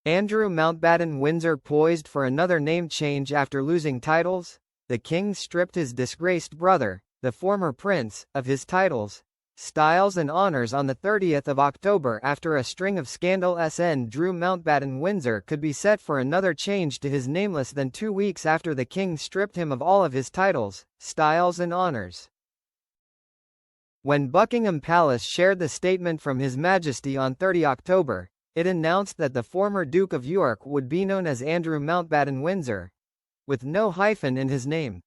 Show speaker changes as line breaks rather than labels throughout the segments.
Andrew Mountbatten Windsor poised for another name change after losing titles? The king stripped his disgraced brother, the former prince, of his titles, styles and honors on the 30th of October after a string of scandal. Drew Mountbatten Windsor could be set for another change to his name less than 2 weeks after the king stripped him of all of his titles, styles and honors. When Buckingham Palace shared the statement from His Majesty on 30 October, it announced that the former Duke of York would be known as Andrew Mountbatten Windsor, with no hyphen in his name.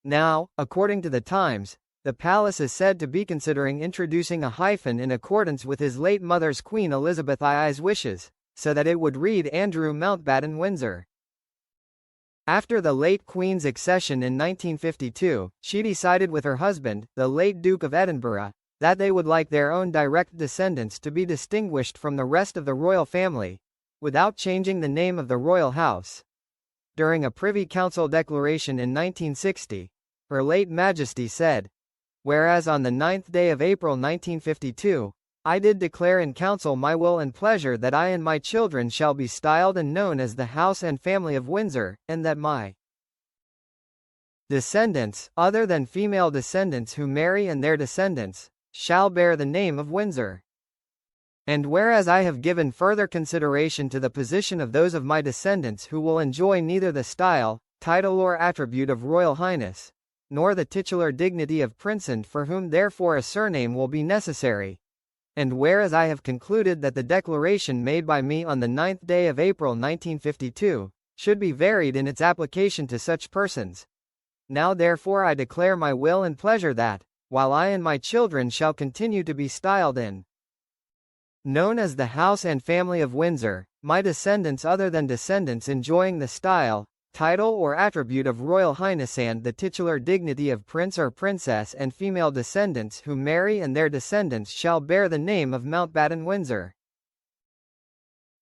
Now, according to the Times, the palace is said to be considering introducing a hyphen in accordance with his late mother's Queen Elizabeth II's wishes, so that it would read Andrew Mountbatten Windsor. After the late Queen's accession in 1952, she decided with her husband, the late Duke of Edinburgh, that they would like their own direct descendants to be distinguished from the rest of the royal family, without changing the name of the royal house. During a Privy Council declaration in 1960, Her late Majesty said, "Whereas on the 9th day of April 1952, I did declare in council my will and pleasure that I and my children shall be styled and known as the House and Family of Windsor, and that my descendants, other than female descendants who marry and their descendants, shall bear the name of Windsor. And whereas I have given further consideration to the position of those of my descendants who will enjoy neither the style, title or attribute of Royal Highness, nor the titular dignity of princedom for whom therefore a surname will be necessary, and whereas I have concluded that the declaration made by me on the 9th day of April 1952, should be varied in its application to such persons, now therefore I declare my will and pleasure that, while I and my children shall continue to be styled and known as the House and Family of Windsor, my descendants other than descendants enjoying the style, title or attribute of Royal Highness and the titular dignity of Prince or Princess and female descendants who marry and their descendants shall bear the name of Mountbatten Windsor."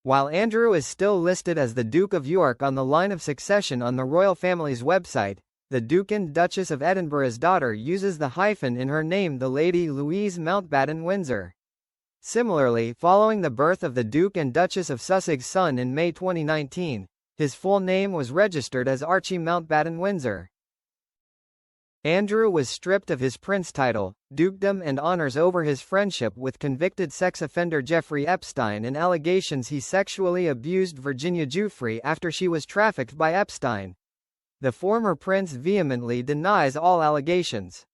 While Andrew is still listed as the Duke of York on the line of succession on the royal family's website, the Duke and Duchess of Edinburgh's daughter uses the hyphen in her name, the Lady Louise Mountbatten Windsor. Similarly, following the birth of the Duke and Duchess of Sussex's son in May 2019, his full name was registered as Archie Mountbatten Windsor. Andrew was stripped of his prince title, dukedom and honors over his friendship with convicted sex offender Jeffrey Epstein and allegations he sexually abused Virginia Giuffre after she was trafficked by Epstein. The former prince vehemently denies all allegations.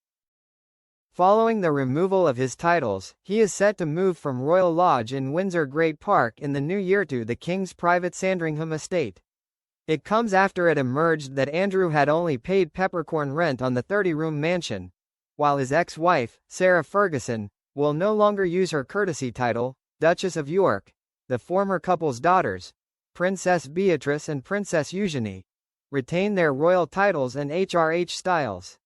Following the removal of his titles, he is set to move from Royal Lodge in Windsor Great Park in the new year to the King's private Sandringham estate. It comes after it emerged that Andrew had only paid peppercorn rent on the 30-room mansion, while his ex-wife, Sarah Ferguson, will no longer use her courtesy title, Duchess of York. The former couple's daughters, Princess Beatrice and Princess Eugenie, retain their royal titles and HRH styles.